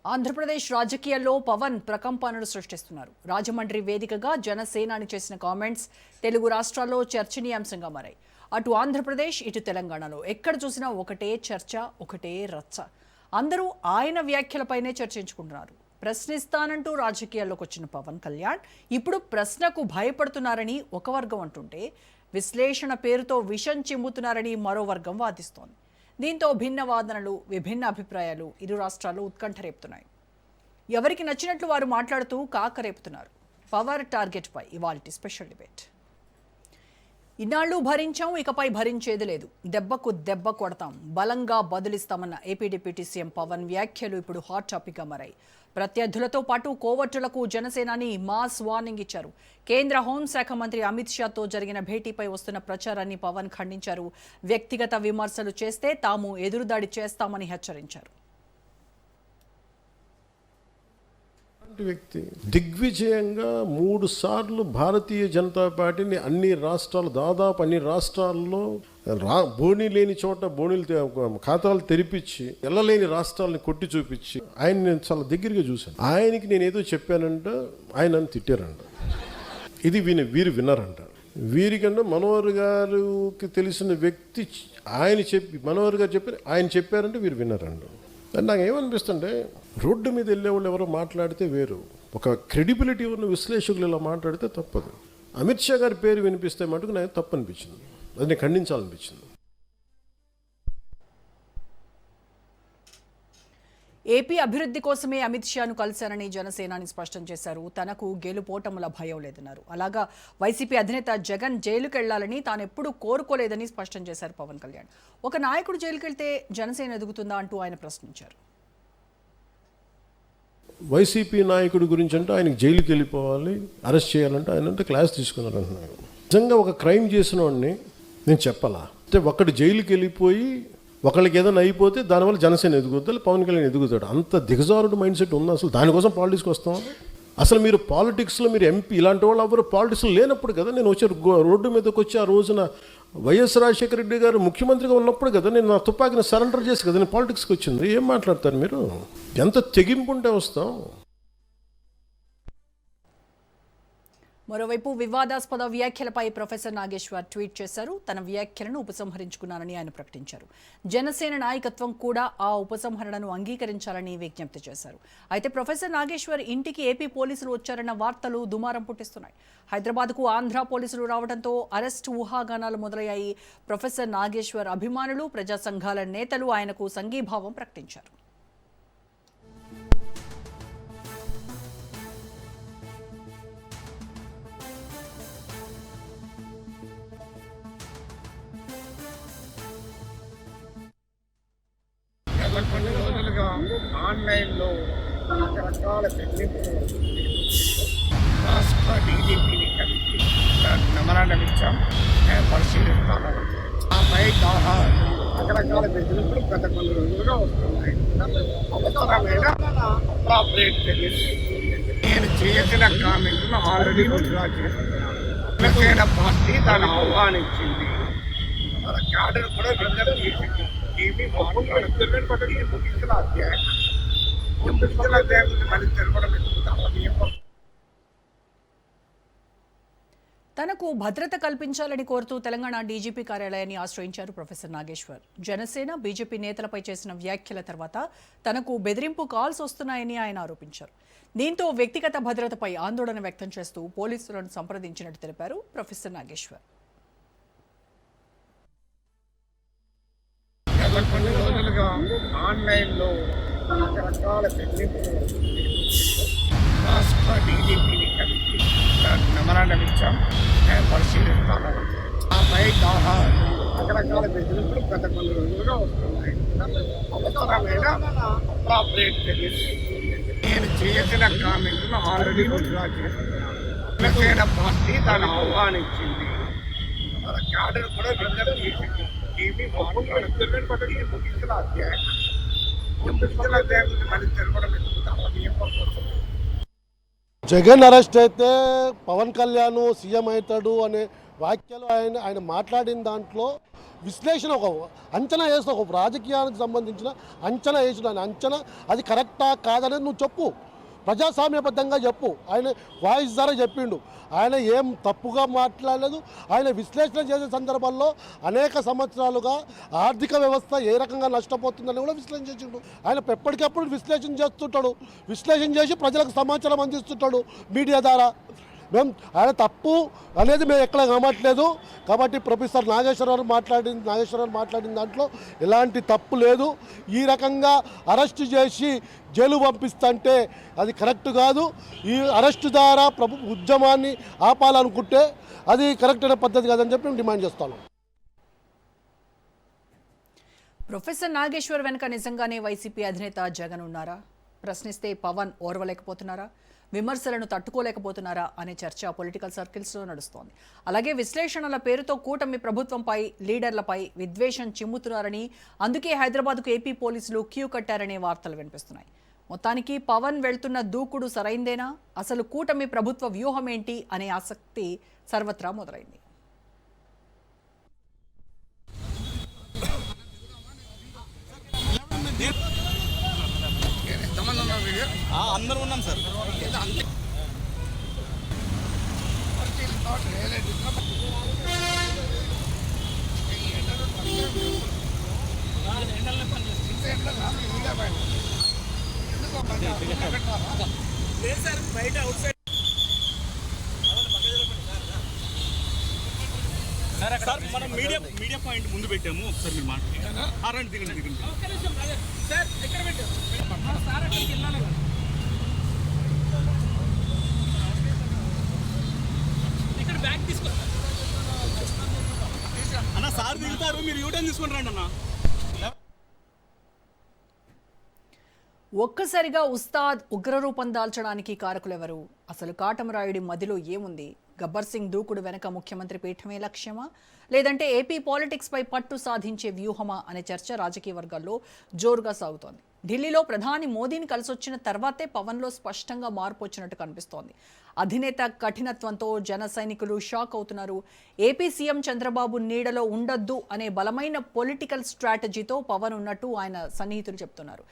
ఆంధ్రప్రదేశ్ రాజకీయాల్లో పవన్ ప్రకంపనలు సృష్టిస్తున్నారు. రాజమండ్రి వేదికగా జనసేనాని చేసిన కామెంట్స్ తెలుగు రాష్ట్రాల్లో చర్చనీయాంశంగా మారాయి. అటు ఆంధ్రప్రదేశ్ ఇటు తెలంగాణలో ఎక్కడ చూసినా ఒకటే చర్చ, ఒకటే రచ్చ. అందరూ ఆయన వ్యాఖ్యలపైనే చర్చించుకుంటున్నారు. ప్రశ్నిస్తానంటూ రాజకీయాల్లోకి వచ్చిన పవన్ కళ్యాణ్ ఇప్పుడు ప్రశ్నకు భయపడుతున్నారని ఒక వర్గం అంటుంటే, విశ్లేషణ పేరుతో విషం చిమ్ముతున్నారని మరో వర్గం వాదిస్తోంది. దీంతో భిన్న వాదనలు, విభిన్న అభిప్రాయాలు ఇరు రాష్ట్రాల్లో ఉత్కంఠ రేపుతున్నాయి. ఎవరికి నచ్చినట్లు వారు మాట్లాడుతూ కాకరేపుతున్నారు. పవర్ టార్గెట్పై ఇవాల్టి స్పెషల్ డిబేట్. ఇన్నాళ్ళు భరించాం, ఇకపై భరించేది లేదు, దెబ్బకు దెబ్బ కొడతాం, బలంగా బదులిస్తామన్న ఏపీ డిప్యూటీ సీఎం పవన్ వ్యాఖ్యలు ఇప్పుడు హాట్ టాపిక్గా మారాయి. ప్రత్యర్థులతో పాటు కోవర్టులకు జనసేనాని మాస్ వార్నింగ్ ఇచ్చారు. కేంద్ర హోంశాఖ మంత్రి అమిత్ షాతో జరిగిన భేటీపై వస్తున్న ప్రచారాన్ని పవన్ ఖండించారు. వ్యక్తిగత విమర్శలు చేస్తే తాము ఎదురుదాడి చేస్తామని హెచ్చరించారు. వ్యక్తి దిగ్విజయంగా 3 సార్లు భారతీయ జనతా పార్టీని అన్ని రాష్ట్రాలు, దాదాపు అన్ని రాష్ట్రాల్లో బోణీ లేని చోట బోణీలు ఖాతాలు తెరిపించి వెళ్ళలేని రాష్ట్రాలని కొట్టి చూపించి ఆయన నేను చాలా దగ్గరగా చూశాను. ఆయనకి నేను ఏదో చెప్పానంట, ఆయన నన్ను తిట్టారంట. ఇది వీరు విన్నారంట. వీరికన్నా మనోహర్ గారికి తెలిసిన వ్యక్తి మనోహర్ గారు చెప్పి ఆయన చెప్పారంటే వీరు విన్నారంట. నాకు ఏమనిపిస్తుంటే, రోడ్డు మీద వెళ్ళేవాళ్ళు ఎవరో మాట్లాడితే వేరు, ఒక క్రెడిబిలిటీ ఉన్న విశ్లేషకులు ఇలా మాట్లాడితే తప్పదు. అమిత్ షా గారి పేరు వినిపిస్తే మటుకు నాకు తప్పు అనిపించింది, అది నేను ఖండించాలనిపించింది. ఏపీ అభివృద్ధి కోసమే అమిత్ షాను కలిశారని జనసేనాని స్పష్టం చేశారు. తనకు గెలుపోటముల భయం లేదన్నారు. అలాగా వైసీపీ అధినేత జగన్ జైలుకెళ్లాలని తానెప్పుడూ కోరుకోలేదని స్పష్టం చేశారు పవన్ కళ్యాణ్. ఒక నాయకుడు జైలుకెళ్తే జనసేన ఎదుగుతుందా అంటూ ఆయన ప్రశ్నించారు. వైసీపీ నాయకుడి గురించి అంటే ఆయనకి జైలుకి వెళ్ళిపోవాలి, అరెస్ట్ చేయాలంటే ఆయన అంటే క్లాస్ తీసుకున్నారు అంటున్నారు. నిజంగా ఒక క్రైమ్ చేసిన వాడిని నేను చెప్పాలా అంటే, ఒకటి జైలుకి వెళ్ళిపోయి ఒకళ్ళకి ఏదైనా అయిపోతే దానివల్ల జనసేన ఎదుగుతుంది, పవన్ కళ్యాణ్ ఎదుగుతాడు. అంత దిగజారుడు మైండ్ సెట్ ఉంది. అసలు దానికోసం పాలిటిక్స్కి వస్తాం. అసలు మీరు పాలిటిక్స్లో మీరు ఎంపీ ఇలాంటి వాళ్ళు ఎవరు పాలిటిక్స్లో లేనప్పుడు కదా నేను వచ్చి రోడ్డు మీదకి వచ్చి ఆ రోజున వైఎస్ రాజశేఖర రెడ్డి గారు ముఖ్యమంత్రిగా ఉన్నప్పుడు కదా నేను నా తుపాకీని సరెండర్ చేసి కదా నేను పాలిటిక్స్కి వచ్చింది. ఏం మాట్లాడతారు మీరు? ఎంత తెగింపు ఉంటే వస్తాం. మరోవైపు వివాదాస్పద వ్యాఖ్యలపై ప్రొఫెసర్ నాగేశ్వర్ ట్వీట్ చేశారు. తన వ్యాఖ్యలను ఉపసంహరించుకున్నానని ఆయన ప్రకటించారు. జనసేన నాయకత్వం కూడా ఆ ఉపసంహరణను అంగీకరించాలని విజ్ఞప్తి చేశారు. అయితే ప్రొఫెసర్ నాగేశ్వర్ ఇంటికి ఏపీ పోలీసులు వచ్చారన్న వార్తలు దుమారం పుట్టిస్తున్నాయి. హైదరాబాద్కు ఆంధ్ర పోలీసులు రావడంతో అరెస్ట్ ఊహాగానాలు మొదలయ్యాయి. ప్రొఫెసర్ నాగేశ్వర్ అభిమానులు, ప్రజా సంఘాల నేతలు ఆయనకు సంఘీభావం ప్రకటించారు. కొన్ని రోజులుగా ఆన్లైన్లో రకరకాల బెదిరింపులు రాష్ట్ర డీజీపీని కలిపి మెమరాండం ఇచ్చాం, పరిశీలిస్తాను. ఆపై రకరకాల బెదిరింపులు గత కొన్ని రోజులుగా వస్తున్నాయి. అవసరమైన అప్రాపరేట్ నేను చేసిన కామెంట్ను ఆల్రెడీ విత్డ్రా చేస్తున్నాను. జనసేన పార్టీ దాన్ని ఆహ్వానించింది. మన క్యాడర్ కూడా విజ్ఞప్తి చేసింది. తనకు భద్రత కల్పించాలని కోరుతూ తెలంగాణ డీజీపీ కార్యాలయాన్ని ఆశ్రయించారు ప్రొఫెసర్ నాగేశ్వర్. జనసేన, బీజేపీ నేతలపై చేసిన వ్యాఖ్యల తర్వాత తనకు బెదిరింపు కాల్స్ వస్తున్నాయని ఆయన ఆరోపించారు. దీంతో వ్యక్తిగత భద్రతపై ఆందోళన వ్యక్తం చేస్తూ పోలీసులను సంప్రదించినట్టు తెలిపారు ప్రొఫెసర్ నాగేశ్వర్. కొన్ని రోజులుగా ఆన్లైన్లో రకరకాల బెదిరింపులు రాష్ట్ర డీజీపీని కలిపి మెమరాండం ఇచ్చాం, పరిశీలిస్తాను. ఆపై రకరకాల బెదిరింపులు గత కొన్ని రోజులుగా వస్తున్నాయి. అవసరమైన అప్రాపరేట్ నేను చేసిన కామెంట్ను ఆల్రెడీ విత్డ్రా చేస్తున్నాను. జనసేన పార్టీ దాన్ని ఆహ్వానించింది. మన క్యాడర్ కూడా విజ్ఞప్తి చేసింది. జగన్ అరెస్ట్ అయితే పవన్ కళ్యాణ్ సీఎం అవుతాడు అనే వాక్యాలు ఆయన మాట్లాడిన దాంట్లో విశ్లేషణ ఒక అంచనా వేస్తా, ఒక రాజకీయానికి సంబంధించిన అంచనా వేసిన అంచనా అది కరెక్టా కాదనేది నువ్వు చెప్పు, ప్రజాస్వామ్యబద్ధంగా చెప్పు. ఆయన వాయిస్ ద్వారా చెప్పిండు, ఆయన ఏం తప్పుగా మాట్లాడలేదు. ఆయన విశ్లేషణ చేసే సందర్భాల్లో అనేక సంవత్సరాలుగా ఆర్థిక వ్యవస్థ ఏ రకంగా నష్టపోతుందని కూడా విశ్లేషణ చేసిండు. ఆయన ఎప్పటికప్పుడు విశ్లేషణ చేస్తుంటాడు, విశ్లేషణ చేసి ప్రజలకు సమాచారం అందిస్తుంటాడు మీడియా ద్వారా. మేము ఆయన తప్పు అనేది మేము ఎక్కడ నమ్మట్లేదు. కాబట్టి ప్రొఫెసర్ నాగేశ్వరరావు మాట్లాడిన దాంట్లో ఎలాంటి తప్పు లేదు. ఈ రకంగా అరెస్టు చేసి జైలు పంపిస్తుంటే అది కరెక్ట్ కాదు. ఈ అరెస్టు ద్వారా ఉద్యమాన్ని ఆపాలనుకుంటే అది కరెక్ట్ అయిన పద్ధతి కాదని చెప్పి మేము డిమాండ్ చేస్తాను. ప్రొఫెసర్ నాగేశ్వర్ వెనుక నిజంగానే వైసీపీ అధినేత జగన్ ఉన్నారా? ప్రశ్నిస్తే పవన్ ఓర్వలేకపోతున్నారా? విమర్శలను తట్టుకోలేకపోతున్నారా అనే చర్చ పొలిటికల్ సర్కిల్స్లో నడుస్తోంది. అలాగే విశ్లేషణల పేరుతో కూటమి ప్రభుత్వంపై, లీడర్లపై విద్వేషం చిమ్ముతున్నారని, అందుకే హైదరాబాద్కు ఏపీ పోలీసులు క్యూ కట్టారనే వార్తలు వినిపిస్తున్నాయి. మొత్తానికి పవన్ వెళ్తున్న దూకుడు సరైందేనా? అసలు కూటమి ప్రభుత్వ వ్యూహం ఏంటి అనే ఆసక్తి సర్వత్రా మొదలైంది. అందరూ ఉన్నాం సార్. బయట అవుట్ సైడ్ సార్ మనం మీడియా పాయింట్ ముందు పెట్టాము. ఒకసారి మీరు మాట్లాడండి. దిగండి సార్. ఎక్కడ పెట్టారు సార్? అక్కడికి వెళ్ళాలి కదా. ఇక్కడ బ్యాగ్ తీసుకో అన్న. సార్ దిగుతారు, మీరు యూటర్న్ తీసుకొని రండి అన్న. ఒక్కసారిగా ఉస్తాద్ ఉగ్రరూపం దాల్చడానికి కారకులెవరు? అసలు కాటమరాయుడి మదిలో ఏముంది? గబ్బర్ సింగ్ దూకుడు వెనక ముఖ్యమంత్రి పీఠమే లక్ష్యమా, లేదంటే ఏపీ పాలిటిక్స్ పై పట్టు సాధించే వ్యూహమా అనే చర్చ రాజకీయ వర్గాల్లో జోరుగా సాగుతోంది. ఢిల్లీలో ప్రధాని మోదీని కలిసొచ్చిన తర్వాతే పవన్లో స్పష్టంగా మార్పు వచ్చినట్టు కనిపిస్తోంది. అధినేత కఠినత్వంతో జన సైనికులు షాక్ అవుతున్నారు. ఏపీ సీఎం చంద్రబాబు నీడలో ఉండొద్దు అనే బలమైన పొలిటికల్ స్ట్రాటజీతో పవన్ ఉన్నట్టు ఆయన సన్నిహితులు చెప్తున్నారు.